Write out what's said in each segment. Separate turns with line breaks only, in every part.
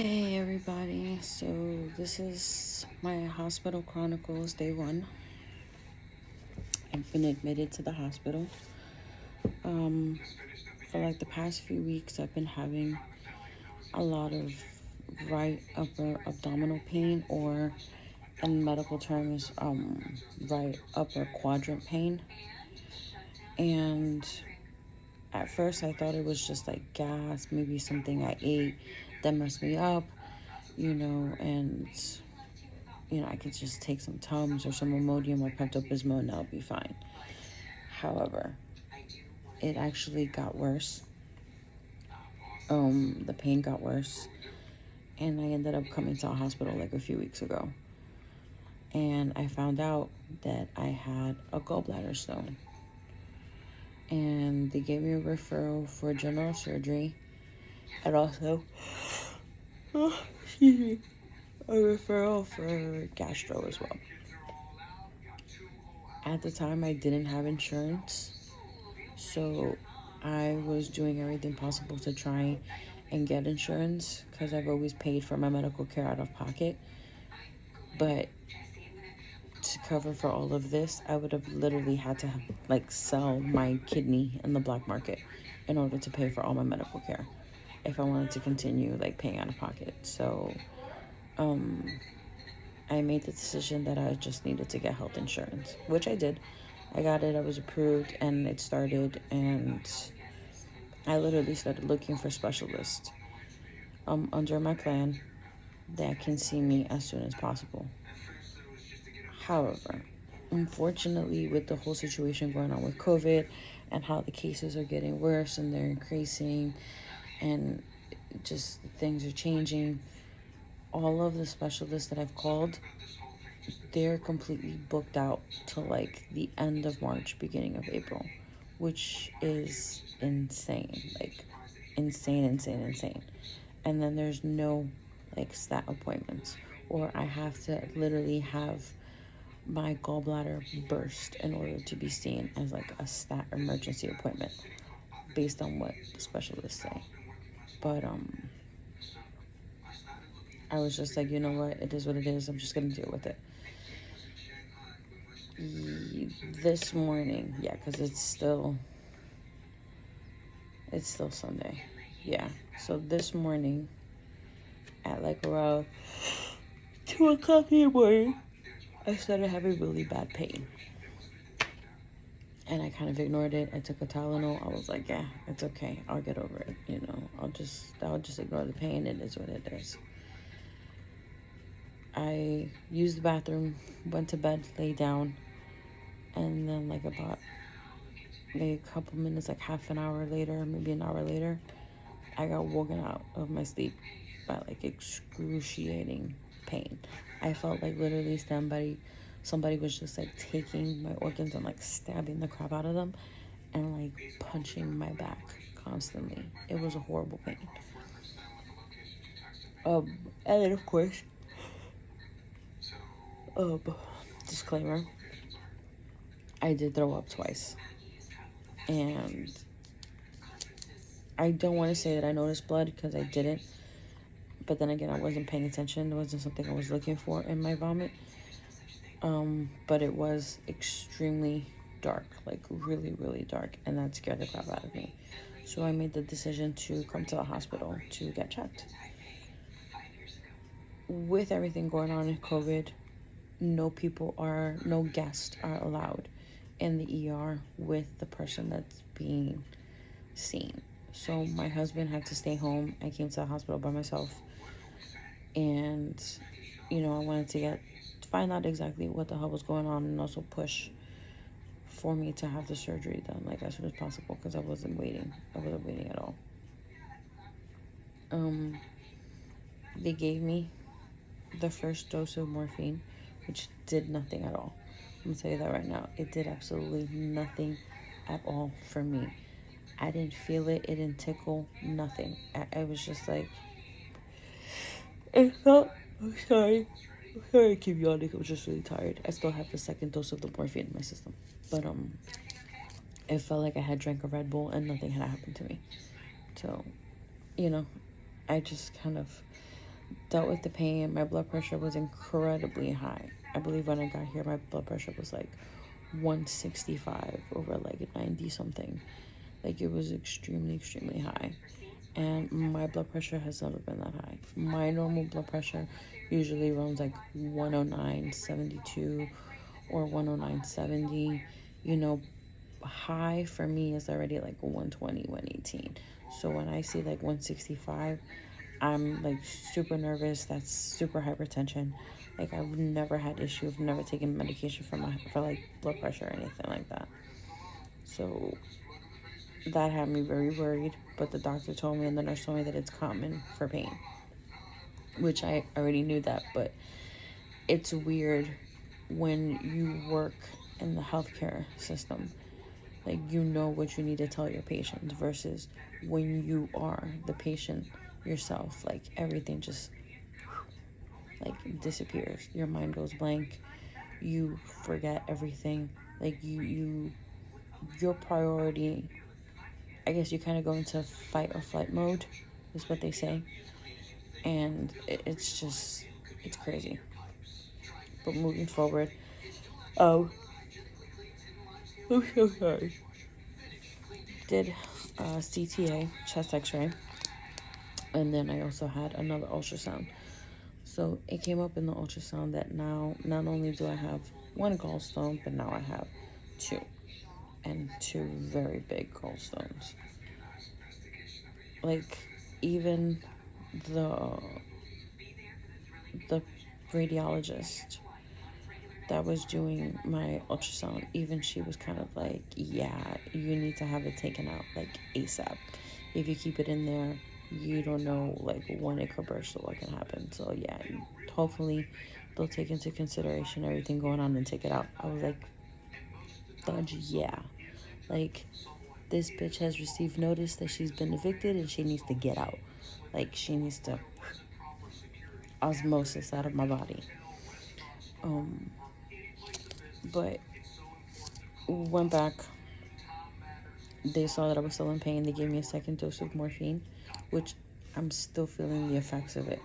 Hey everybody, so this is my hospital chronicles day 1. I've been admitted to the hospital. For like the past few weeks I've been having a lot of right upper abdominal pain, or in medical terms, right upper quadrant pain. And at first I thought it was just like gas, maybe something I ate that messed me up, and I could just take some Tums or some Imodium or Pepto-Bismol and I'll be fine. However, it actually got worse. The pain got worse, and I ended up coming to a hospital like a few weeks ago. And I found out that I had a gallbladder stone. And they gave me a referral for general surgery, and also a referral for gastro as well. At the time, I didn't have insurance, so I was doing everything possible to try and get insurance because I've always paid for my medical care out of pocket. But to cover for all of this, I would have literally had to sell my kidney in the black market in order to pay for all my medical care if I wanted to continue paying out of pocket. So I made the decision that I just needed to get health insurance, which I did. I got it, I was approved, and it started, and I literally started looking for specialists under my plan that can see me as soon as possible. However, unfortunately, with the whole situation going on with COVID and how the cases are getting worse and they're increasing and just things are changing, all of the specialists that I've called, they're completely booked out to the end of March, beginning of April, which is insane. Insane. And then there's no stat appointments, or I have to literally have my gallbladder burst in order to be seen as a stat emergency appointment based on what the specialists say. But I was just like, you know what, it is what it is, I'm just gonna deal with it. This morning, yeah, because it's still Sunday, yeah, so this morning at around 2 o'clock in the morning, I started having really bad pain. And I kind of ignored it. I took a Tylenol. I was like, yeah, it's okay. I'll get over it. I'll just ignore the pain. It is what it is. I used the bathroom, went to bed, lay down, and then about maybe a couple minutes, half an hour later, maybe an hour later, I got woken out of my sleep by excruciating pain. I felt literally somebody was just taking my organs and stabbing the crap out of them and punching my back constantly. It was a horrible pain. And then of course, disclaimer, I did throw up twice. And I don't want to say that I noticed blood because I didn't. But then again, I wasn't paying attention. It wasn't something I was looking for in my vomit. But it was extremely dark, really, really dark. And that scared the crap out of me. So I made the decision to come to the hospital to get checked. With everything going on in COVID, no guests are allowed in the ER with the person that's being seen. So my husband had to stay home. I came to the hospital by myself. And, I wanted to find out exactly what the hell was going on, and also push for me to have the surgery done as soon as possible, because I wasn't waiting at all. They gave me the first dose of morphine, which did nothing at all. I'm gonna tell you that right now. It did absolutely nothing at all for me. I didn't feel it. It didn't tickle. Nothing. I was just it felt. I'm sorry I keep yawning. I was just really tired. I still have the second dose of the morphine in my system, but it felt like I had drank a Red Bull and nothing had happened to me. So, I just kind of dealt with the pain. My blood pressure was incredibly high. I believe when I got here, my blood pressure was like 165 over like 90 something. Like, it was extremely, extremely high. And my blood pressure has never been that high. My normal blood pressure usually runs like 109.72 or 109.70. You know, high for me is already like 120, 118. So when I see like 165, I'm like super nervous. That's super hypertension. Like, I've never had issue. I've never taken medication for like blood pressure or anything like that. So that had me very worried. But the doctor told me and the nurse told me that it's common for pain, which I already knew that. But it's weird when you work in the healthcare system. Like, you know what you need to tell your patients versus when you are the patient yourself. Like, everything just like disappears. Your mind goes blank. You forget everything. Like, your priority, I guess you kind of go into fight or flight mode, is what they say. And it's crazy. But moving forward, I'm so sorry. Did CTA, chest x-ray, and then I also had another ultrasound. So it came up in the ultrasound that now not only do I have one gallstone, but now I have two, and two very big gallstones. Like, even the the radiologist that was doing my ultrasound, even she was kind of like, yeah, you need to have it taken out like ASAP. If you keep it in there, you don't know like when it could burst or what can happen. So yeah, hopefully they'll take into consideration everything going on and take it out. I was like, Dodge, yeah. Like, this bitch has received notice that she's been evicted and she needs to get out. Like, she needs to osmosis out of my body. But went back. They saw that I was still in pain. They gave me a second dose of morphine, which I'm still feeling the effects of it.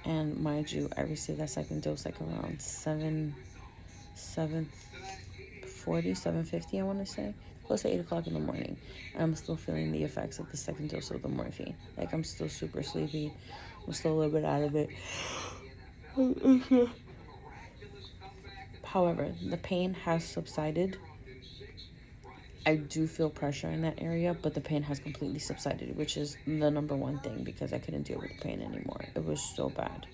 And mind you, I received that second dose like around 7:50, I want to say. Close to 8 o'clock in the morning. And I'm still feeling the effects of the second dose of the morphine. Like, I'm still super sleepy. I'm still a little bit out of it. However, the pain has subsided. I do feel pressure in that area, but the pain has completely subsided, which is the number one thing, because I couldn't deal with the pain anymore. It was so bad.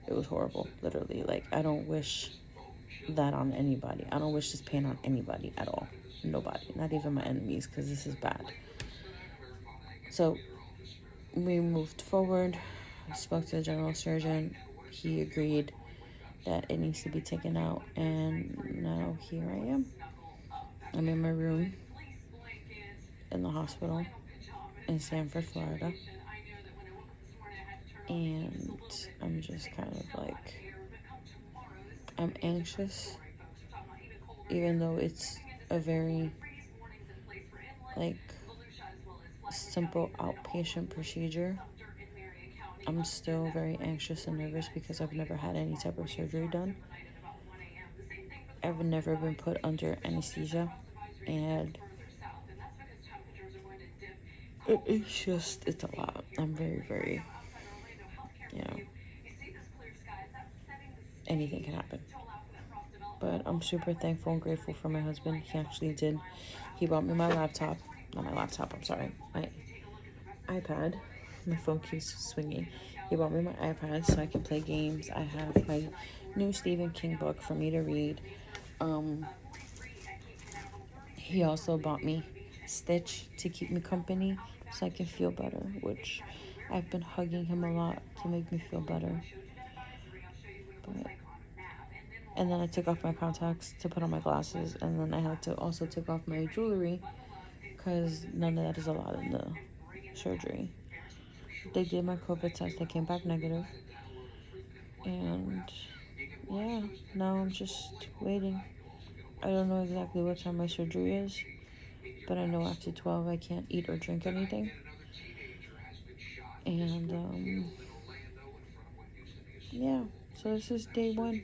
It was horrible, literally. Like, I don't wish that on anybody. I don't wish this pain on anybody at all. Nobody. Not even my enemies, because this is bad. So we moved forward. I spoke to the general surgeon. He agreed that it needs to be taken out, and now here I am. I'm in my room in the hospital in Sanford, Florida. And I'm just kind of like, I'm anxious, even though it's a very like simple outpatient procedure. I'm still very anxious and nervous because I've never had any type of surgery done. I've never been put under anesthesia, and it's a lot. I'm very, very, anything can happen. But I'm super thankful and grateful for my husband. He bought me my laptop. Not my laptop, I'm sorry. My iPad. My phone keeps swinging. He bought me my iPad so I can play games. I have my new Stephen King book for me to read. He also bought me Stitch to keep me company so I can feel better, which I've been hugging him a lot to make me feel better. And then I took off my contacts to put on my glasses, and then I had to also take off my jewelry because none of that is allowed in the surgery. They did my COVID test. I came back negative. And yeah, now I'm just waiting. I don't know exactly what time my surgery is, but I know after 12 I can't eat or drink anything. And yeah, so this is day one.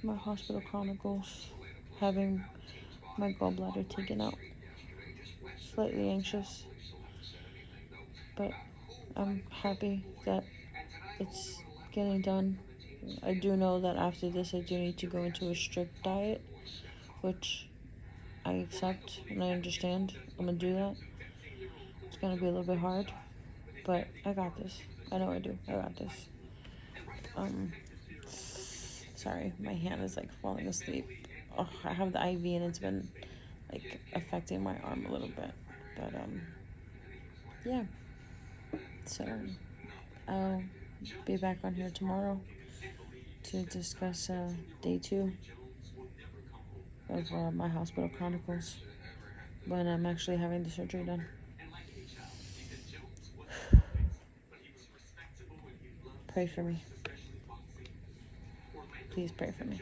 My hospital chronicles, having my gallbladder taken out. Slightly anxious, but I'm happy that it's getting done. I do know that after this I do need to go into a strict diet, which I accept and I understand. I'm gonna do that. It's gonna be a little bit hard, but I got this. I know I do. I got this. Sorry, my hand is like falling asleep. Oh, I have the IV and it's been like affecting my arm a little bit. But yeah. So I'll be back on here tomorrow to discuss day 2 of my hospital chronicles when I'm actually having the surgery done. Pray for me. Please pray for me.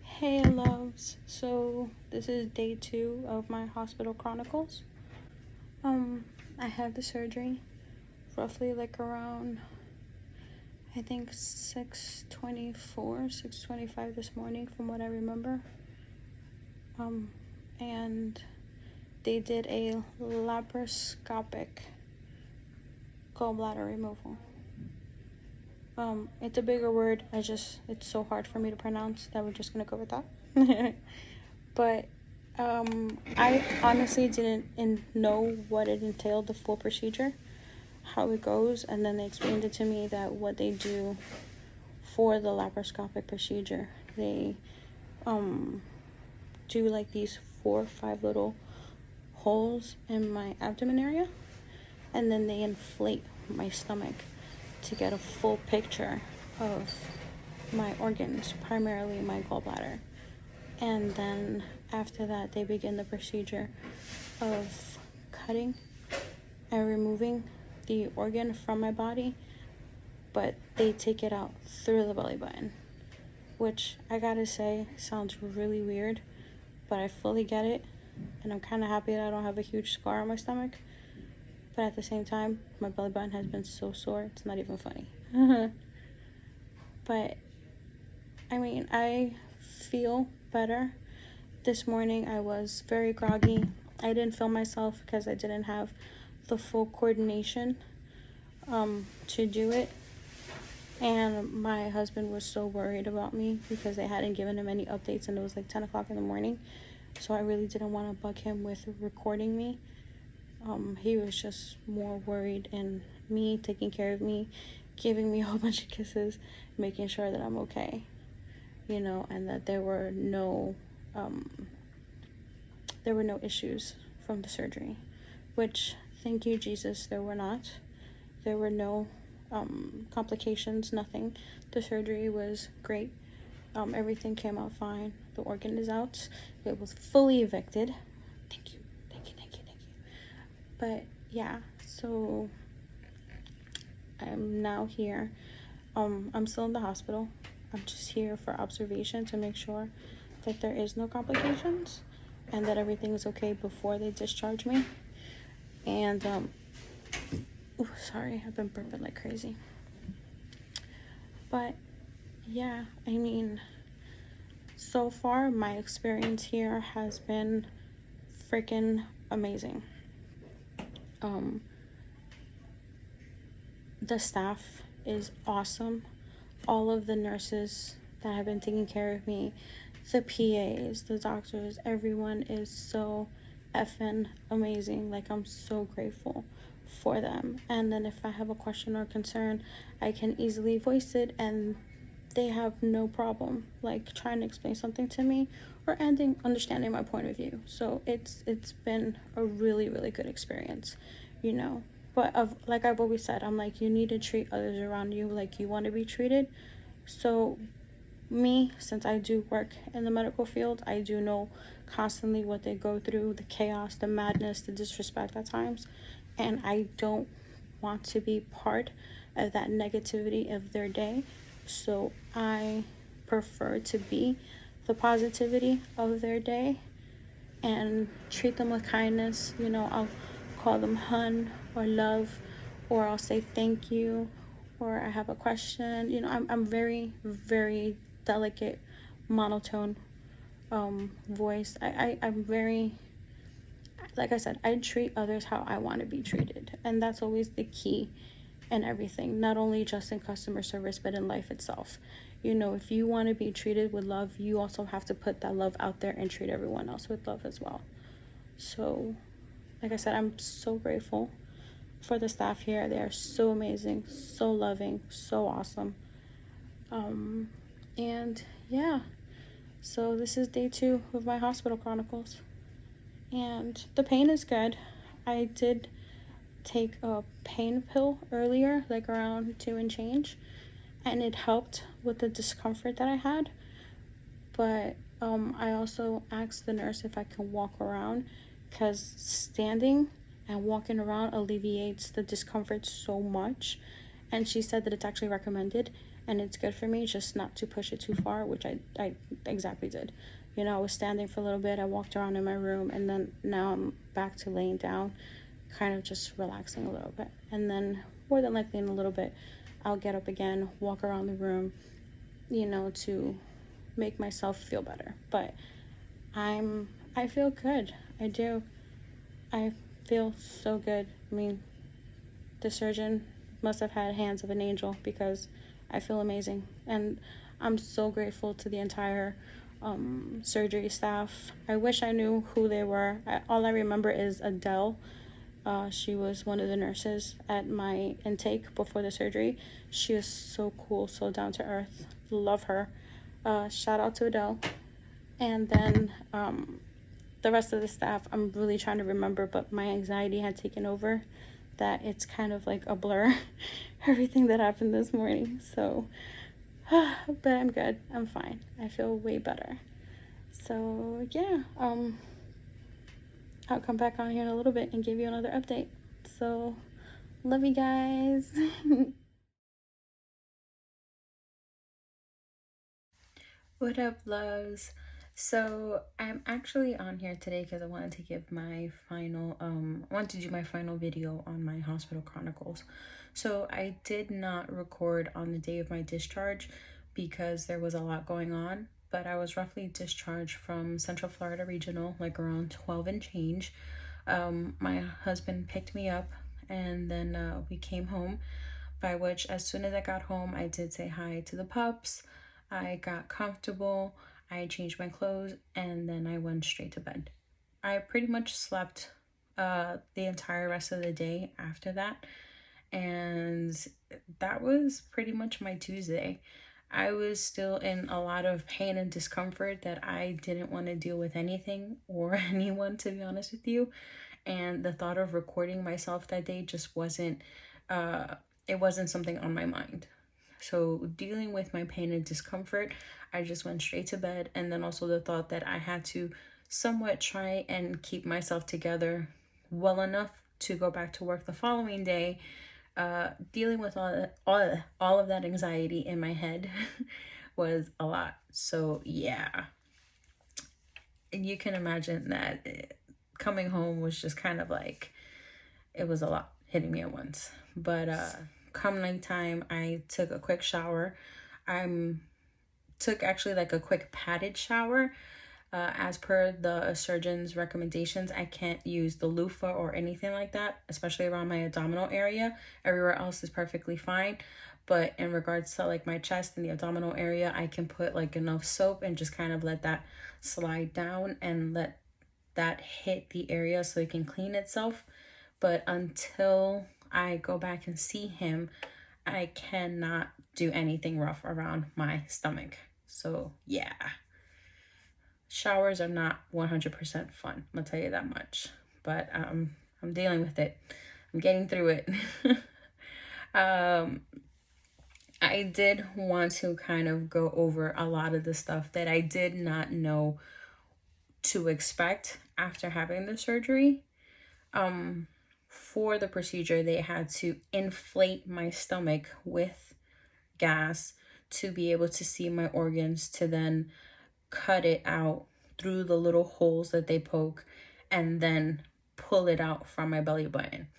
Hey loves, so this is day 2 of my hospital chronicles. I had the surgery roughly like around, I think 6:24, 6:25 this morning from what I remember. And they did a laparoscopic gallbladder removal. It's a bigger word. It's so hard for me to pronounce that we're just gonna go with that. But I honestly didn't know what it entailed, the full procedure, how it goes, and then they explained it to me that what they do for the laparoscopic procedure, they do like these 4 or 5 little holes in my abdomen area, and then they inflate my stomach to get a full picture of my organs, primarily my gallbladder. And then after that, they begin the procedure of cutting and removing the organ from my body, but they take it out through the belly button, which I gotta say sounds really weird, but I fully get it, and I'm kind of happy that I don't have a huge scar on my stomach. But at the same time, my belly button has been so sore, it's not even funny. But, I mean, I feel better. This morning I was very groggy. I didn't feel myself because I didn't have the full coordination to do it. And my husband was so worried about me because they hadn't given him any updates and it was like 10 o'clock in the morning. So I really didn't want to bug him with recording me. He was just more worried in me, taking care of me, giving me a whole bunch of kisses, making sure that I'm okay, you know, and that there were no issues from the surgery, which, thank you, Jesus, there were not. There were no complications, nothing. The surgery was great. Everything came out fine. The organ is out. It was fully evicted. Thank you. But yeah, so I'm now here. I'm still in the hospital. I'm just here for observation to make sure that there is no complications and that everything is okay before they discharge me. And sorry, I've been burping like crazy. But yeah, I mean, so far my experience here has been freaking amazing. The staff is awesome. All of the nurses that have been taking care of me, the PAs, the doctors, everyone is so effing amazing. Like, I'm so grateful for them. And then if I have a question or concern, I can easily voice it and they have no problem like trying to explain something to me or understanding my point of view. So it's been a really, really good experience, you know. But like I've always said, I'm like, you need to treat others around you like you want to be treated. So me, since I do work in the medical field, I do know constantly what they go through, the chaos, the madness, the disrespect at times, and I don't want to be part of that negativity of their day. So I prefer to be the positivity of their day and treat them with kindness. You know, I'll call them hun or love
or I'll say thank you, or I have a question. You know, I'm very, very delicate, monotone voice. I'm very, like I said, I treat others how I want to be treated. And that's always the key in everything, not only just in customer service, but in life itself. You know, if you want to be treated with love, you also have to put that love out there and treat everyone else with love as well. So, like I said, I'm so grateful for the staff here. They are so amazing, so loving, so awesome. Um, and yeah, so this is day 2 of my hospital chronicles. And the pain is good. I did take a pain pill earlier, like around 2 and change, and it helped with the discomfort that I had. But I also asked the nurse if I can walk around, because standing and walking around alleviates the discomfort so much. And she said that it's actually recommended and it's good for me, just not to push it too far, which I exactly did. You know, I was standing for a little bit, I walked around in my room, and then now I'm back to laying down, kind of just relaxing a little bit. And then, more than likely, in a little bit, I'll get up again, walk around the room, you know, to make myself feel better. But I feel good. I do. I feel so good. I mean, the surgeon must have had hands of an angel, because I feel amazing. And I'm so grateful to the entire surgery staff. I wish I knew who they were. All I remember is Adele. She was one of the nurses at my intake before the surgery. She is so cool, so down to earth. Love her. Shout out to Adele. And then the rest of the staff, I'm really trying to remember, but my anxiety had taken over, that it's kind of like a blur, everything that happened this morning. So, but I'm good. I'm fine. I feel way better. So, yeah, I'll come back on here in a little bit and give you another update. So, love you guys.
What up, loves? So I'm actually on here today because I wanted to give my final I want to do my final video on my hospital chronicles. So I did not record on the day of my discharge because there was a lot going on, but I was roughly discharged from Central Florida Regional like around 12 and change. My husband picked me up, and then we came home, by which as soon as I got home I did say hi to the pups. I got comfortable, I changed my clothes, and then I went straight to bed. I pretty much slept the entire rest of the day after that, and that was pretty much my Tuesday. I was still in a lot of pain and discomfort that I didn't want to deal with anything or anyone, to be honest with you. And the thought of recording myself that day just wasn't, it wasn't something on my mind. So dealing with my pain and discomfort, I just went straight to bed. And then also the thought that I had to somewhat try and keep myself together well enough to go back to work the following day, dealing with all of that anxiety in my head was a lot. So yeah, and you can imagine that coming home was just kind of like, it was a lot hitting me at once. But come nighttime, I took a quick shower. I took actually like a quick padded shower. As per the surgeon's recommendations, I can't use the loofah or anything like that, especially around my abdominal area. Everywhere else is perfectly fine. But in regards to like my chest and the abdominal area, I can put like enough soap and just kind of let that slide down and let that hit the area so it can clean itself. But until I go back and see him, I cannot do anything rough around my stomach. So yeah, showers are not 100% fun, I'm gonna tell you that much. But I'm dealing with it. I'm getting through it. I did want to kind of go over a lot of the stuff that I did not know to expect after having the surgery. For the procedure, they had to inflate my stomach with gas to be able to see my organs, to then cut it out through the little holes that they poke and then pull it out from my belly button.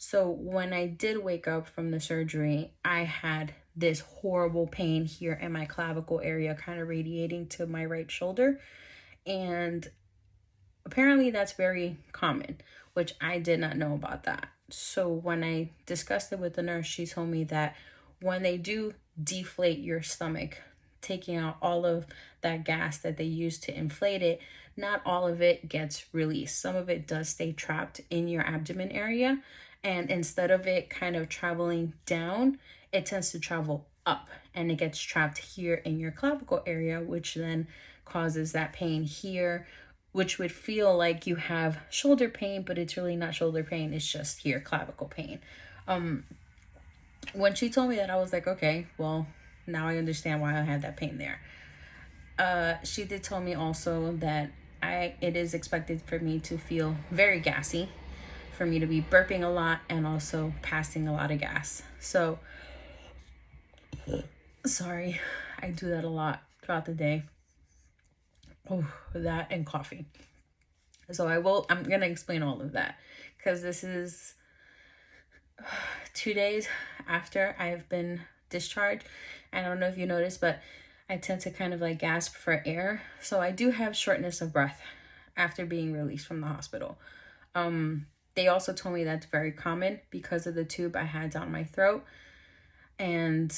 So when I did wake up from the surgery, I had this horrible pain here in my clavicle area, kind of radiating to my right shoulder. And apparently that's very common, which I did not know about that. So when I discussed it with the nurse, she told me that when they do deflate your stomach, taking out all of that gas that they use to inflate it, not all of it gets released. Some of it does stay trapped in your abdomen area. And instead of it kind of traveling down, it tends to travel up and it gets trapped here in your clavicle area, which then causes that pain here, which would feel like you have shoulder pain, but it's really not shoulder pain. It's just here, clavicle pain. When she told me that, I was like, okay, well, now I understand why I had that pain there. She did tell me also that it is expected for me to feel very gassy, for me to be burping a lot and also passing a lot of gas. So, sorry, I do that a lot throughout the day. Oh, that and coffee. So I'm going to explain all of that because this is 2 days after I've been discharged. I don't know if you noticed, but I tend to kind of like gasp for air. So I do have shortness of breath after being released from the hospital. They also told me that's very common because of the tube I had down my throat. And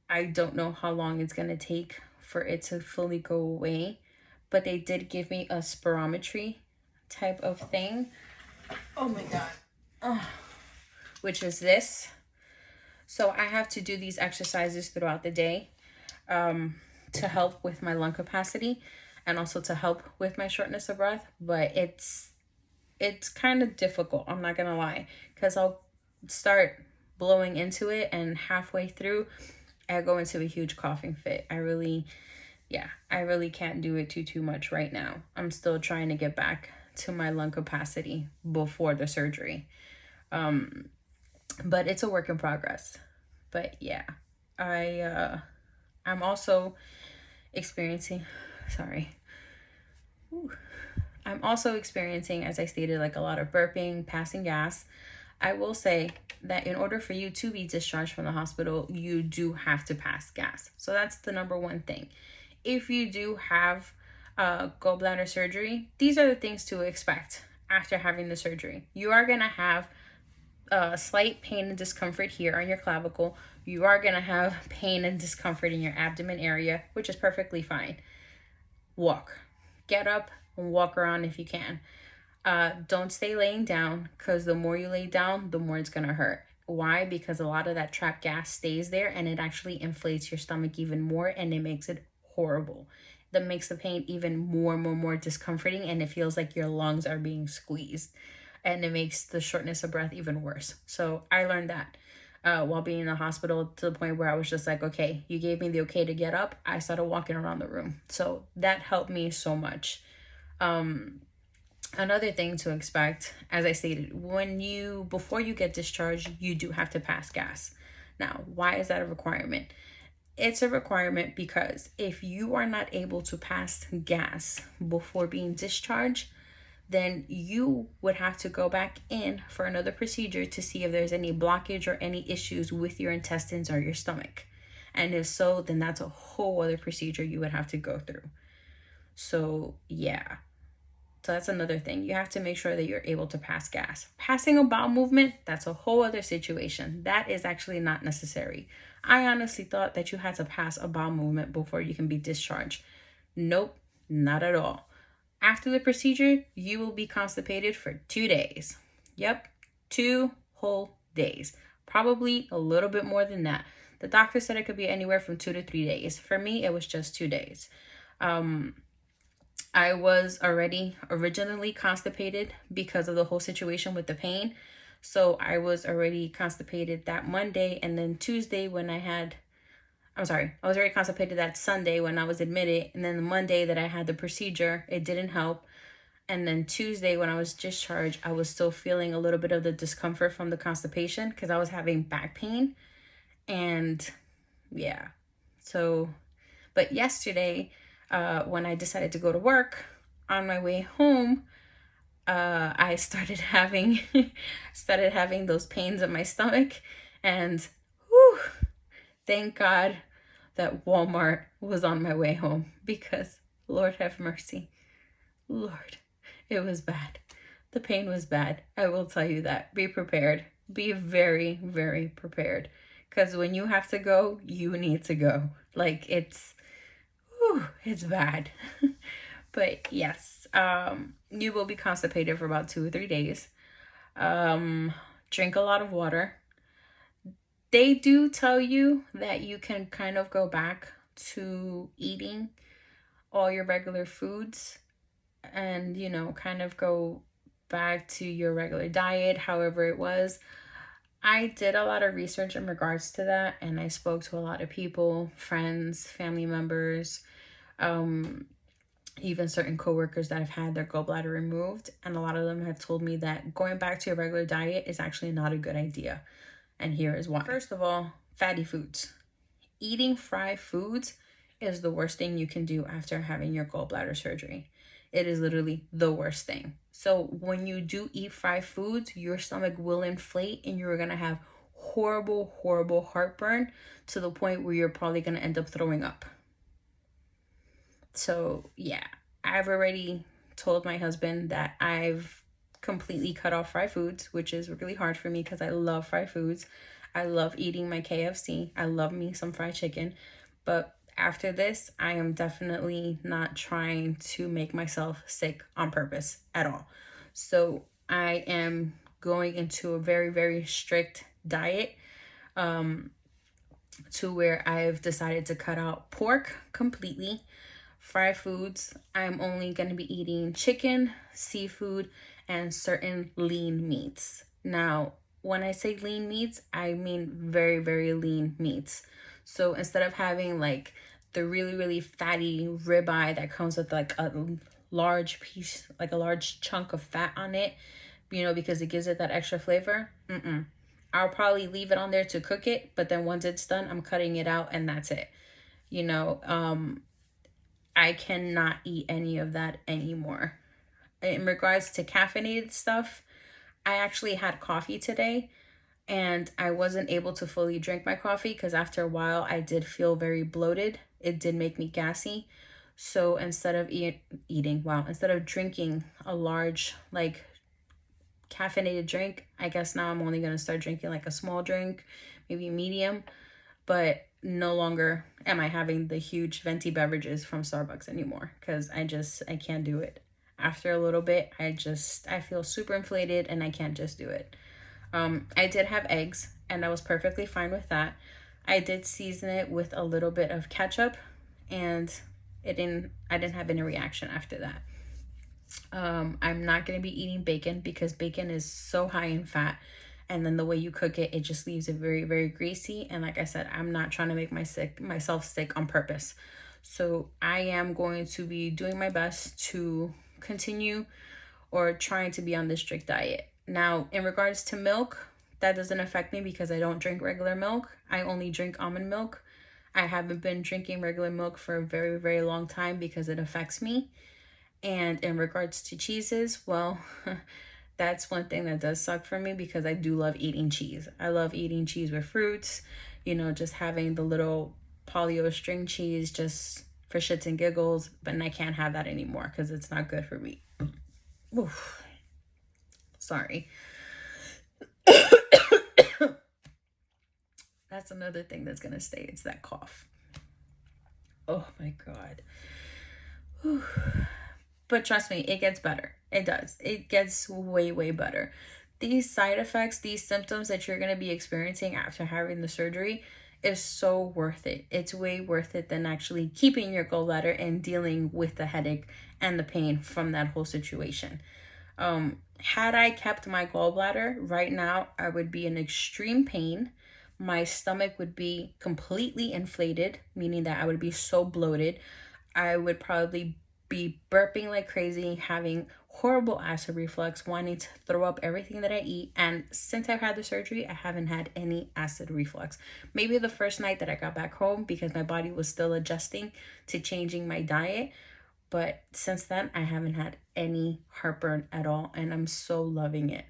I don't know how long it's going to take for it to fully go away. But they did give me a spirometry type of thing. Oh my God. Oh. Which is this. So I have to do these exercises throughout the day to help with my lung capacity and also to help with my shortness of breath. But it's kind of difficult, I'm not gonna lie, because I'll start blowing into it and halfway through I go into a huge coughing fit. I really can't do it too much right now. I'm still trying to get back to my lung capacity before the surgery. But it's a work in progress. But yeah, I'm also experiencing, I'm also experiencing, as I stated, like a lot of burping, passing gas. I will say that in order for you to be discharged from the hospital, you do have to pass gas. So that's the number one thing. If you do have gallbladder surgery, these are the things to expect after having the surgery. You are going to have slight pain and discomfort here on your clavicle. You are going to have pain and discomfort in your abdomen area, which is perfectly fine. Walk. Get up and walk around if you can. Don't stay laying down, because the more you lay down, the more it's going to hurt. Why? Because a lot of that trapped gas stays there and it actually inflates your stomach even more and it makes it horrible. That makes the pain even more discomforting, and it feels like your lungs are being squeezed, and it makes the shortness of breath even worse. So I learned that while being in the hospital, to the point where I was just like, okay, you gave me the okay to get up. I started walking around the room. So that helped me so much. Another thing to expect, as I stated, before you get discharged, you do have to pass gas. Now, why is that a requirement? It's a requirement because if you are not able to pass gas before being discharged, then you would have to go back in for another procedure to see if there's any blockage or any issues with your intestines or your stomach. And if so, then that's a whole other procedure you would have to go through. So yeah. So that's another thing. You have to make sure that you're able to pass gas. Passing a bowel movement, that's a whole other situation. That is actually not necessary. I honestly thought that you had to pass a bowel movement before you can be discharged. Nope, not at all. After the procedure, you will be constipated for 2 days. Yep, 2 whole days. Probably a little bit more than that. The doctor said it could be anywhere from 2 to 3 days. For me, it was just 2 days. I was already originally constipated because of the whole situation with the pain. So I was already constipated that Monday, and then Tuesday when I was already constipated that Sunday when I was admitted, and then the Monday that I had the procedure, it didn't help. And then Tuesday when I was discharged, I was still feeling a little bit of the discomfort from the constipation because I was having back pain. And yeah, so, but yesterday, when I decided to go to work, on my way home, I started having started having those pains in my stomach, and whew, thank God that Walmart was on my way home, because Lord have mercy. Lord, it was bad. The pain was bad. I will tell you that. Be prepared. Be very, very prepared. Because when you have to go, you need to go. Like, it's bad. But yes, you will be constipated for about 2 or 3 days. Drink a lot of water. They do tell you that you can kind of go back to eating all your regular foods and, kind of go back to your regular diet, however it was. I did a lot of research in regards to that, and I spoke to a lot of people, friends, family members, even certain coworkers that have had their gallbladder removed, and a lot of them have told me that going back to your regular diet is actually not a good idea. And here is why. First of all, fatty foods. Eating fried foods is the worst thing you can do after having your gallbladder surgery. It is literally the worst thing. So when you do eat fried foods, your stomach will inflate and you're going to have horrible, horrible heartburn to the point where you're probably going to end up throwing up. So yeah, I've already told my husband that I've completely cut off fried foods, which is really hard for me because I love fried foods. I love eating my KFC. I love me some fried chicken. But after this, I am definitely not trying to make myself sick on purpose at all. So I am going into a very, very strict diet, to where I've decided to cut out pork completely. Fried foods, I'm only going to be eating chicken, seafood, and certain lean meats. Now, when I say lean meats, I mean very, very lean meats. So instead of having like the really, really fatty ribeye that comes with like a large piece, like a large chunk of fat on it, because it gives it that extra flavor, I'll probably leave it on there to cook it, but then once it's done, I'm cutting it out and that's it. I cannot eat any of that anymore. In regards to caffeinated stuff, I actually had coffee today and I wasn't able to fully drink my coffee because after a while I did feel very bloated. It did make me gassy. So instead of instead of drinking a large, like, caffeinated drink, I guess now I'm only going to start drinking like a small drink, maybe medium, but no longer am I having the huge venti beverages from Starbucks anymore because I can't do it. After a little bit, I feel super inflated and I can't just do it. I did have eggs and I was perfectly fine with that. I did season it with a little bit of ketchup and I didn't have any reaction after that. I'm not going to be eating bacon because bacon is so high in fat. And then the way you cook it, it just leaves it very, very greasy. And like I said, I'm not trying to make myself sick on purpose. So I am going to be doing my best to continue or trying to be on this strict diet. Now, in regards to milk, that doesn't affect me because I don't drink regular milk. I only drink almond milk. I haven't been drinking regular milk for a very, very long time because it affects me. And in regards to cheeses, well, that's one thing that does suck for me because I do love eating cheese. I love eating cheese with fruits, just having the little polio string cheese just for shits and giggles, but I can't have that anymore because it's not good for me. Oof. Sorry. That's another thing that's going to stay. It's that cough. Oh my God. Whew. But trust me, it gets better. It does. It gets way, way better. These side effects, these symptoms that you're going to be experiencing after having the surgery is so worth it. It's way worth it than actually keeping your gallbladder and dealing with the headache and the pain from that whole situation. Had I kept my gallbladder, right now I would be in extreme pain. My stomach would be completely inflated, meaning that I would be so bloated. I would probably be burping like crazy, having horrible acid reflux, wanting to throw up everything that I eat. And since I've had the surgery, I haven't had any acid reflux. Maybe the first night that I got back home because my body was still adjusting to changing my diet. But since then, I haven't had any heartburn at all, and I'm so loving it.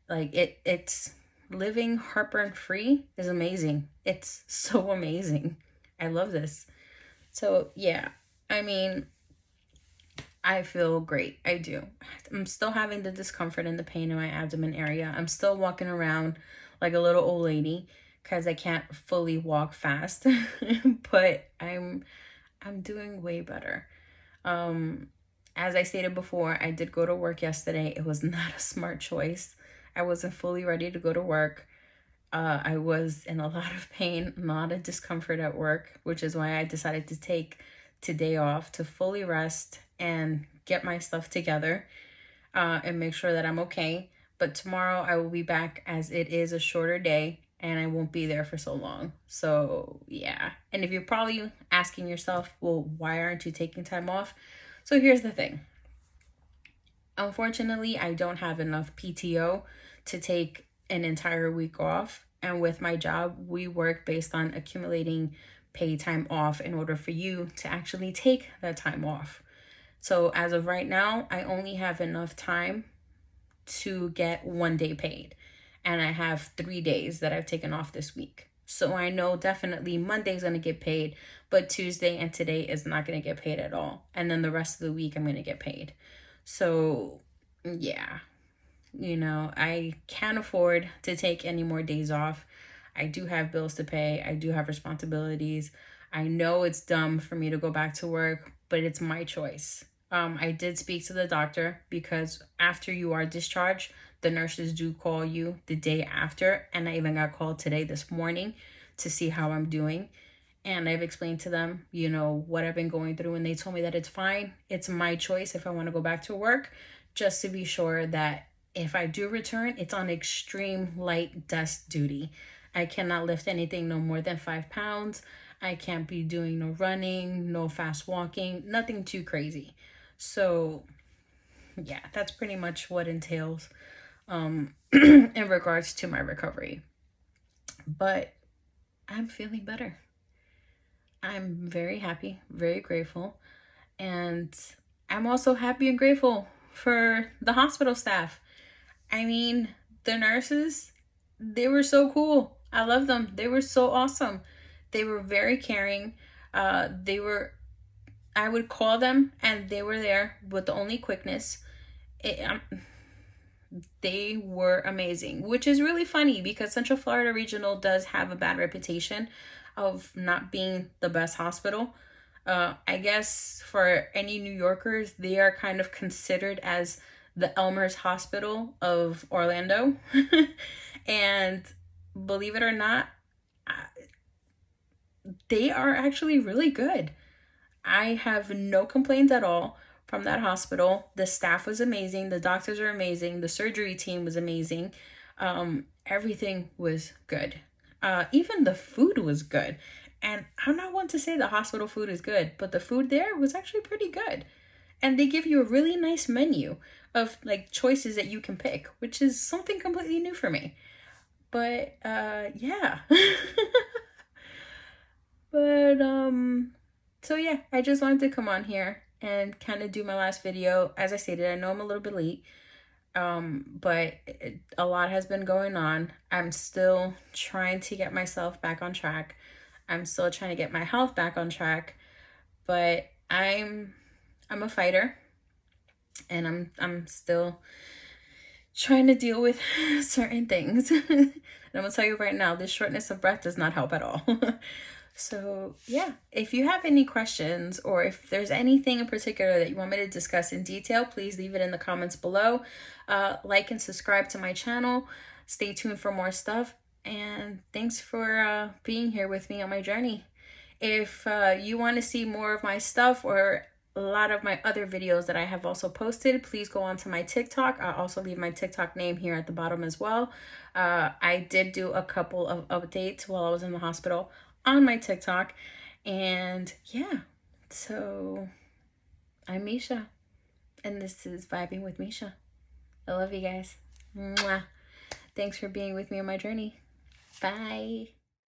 Like it's living heartburn free is amazing. It's so amazing. I love this. So yeah, I mean, I feel great. I do. I'm still having the discomfort and the pain in my abdomen area. I'm still walking around like a little old lady because I can't fully walk fast. But I'm doing way better. As I stated before, I did go to work yesterday. It was not a smart choice. I wasn't fully ready to go to work. I was in a lot of pain, a lot of discomfort at work, which is why I decided to take today off to fully rest and get my stuff together, and make sure that I'm okay. But tomorrow I will be back, as it is a shorter day and I won't be there for so long. So yeah. And if you're probably asking yourself, well, why aren't you taking time off? So here's the thing. Unfortunately, I don't have enough PTO to take an entire week off. And with my job, we work based on accumulating paid time off in order for you to actually take that time off. So as of right now, I only have enough time to get 1 day paid. And I have 3 days that I've taken off this week. So I know definitely Monday's going to get paid, but Tuesday and today is not going to get paid at all. And then the rest of the week I'm going to get paid. So yeah, I can't afford to take any more days off. I do have bills to pay. I do have responsibilities. I know it's dumb for me to go back to work, but it's my choice. I did speak to the doctor because after you are discharged, the nurses do call you the day after. And I even got called today, this morning, to see how I'm doing. And I've explained to them, what I've been going through. And they told me that it's fine. It's my choice if I want to go back to work, just to be sure that if I do return, it's on extreme light desk duty. I cannot lift anything no more than 5 pounds. I can't be doing no running, no fast walking, nothing too crazy. So yeah, that's pretty much what entails in regards to my recovery. But I'm feeling better. I'm very happy, very grateful. And I'm also happy and grateful for the hospital staff. I mean, the nurses, they were so cool. I love them. They were so awesome. They were very caring. I would call them and they were there with the only quickness. They were amazing, which is really funny because Central Florida Regional does have a bad reputation of not being the best hospital. I guess for any New Yorkers, they are kind of considered as the Elmer's Hospital of Orlando. And believe it or not, they are actually really good. I have no complaints at all from that hospital. The staff was amazing. The doctors are amazing. The surgery team was amazing. Everything was good. Even the food was good. And I'm not one to say the hospital food is good, but the food there was actually pretty good. And they give you a really nice menu of like choices that you can pick, which is something completely new for me. But yeah. But so yeah, I just wanted to come on here and kind of do my last video. As I stated, I know I'm a little bit late, but a lot has been going on. I'm still trying to get myself back on track. I'm still trying to get my health back on track, but I'm a fighter, and I'm still trying to deal with certain things. And I'm gonna tell you right now, this shortness of breath does not help at all. So yeah, if you have any questions or if there's anything in particular that you want me to discuss in detail, please leave it in the comments below. Like and subscribe to my channel. Stay tuned for more stuff. And thanks for being here with me on my journey. If you want to see more of my stuff or a lot of my other videos that I have also posted, please go on to my TikTok. I'll also leave my TikTok name here at the bottom as well. I did do a couple of updates while I was in the hospital on my TikTok. And yeah, so I'm Misha, and this is Vibing with Misha. I love you guys. Mwah. Thanks for being with me on my journey. Bye.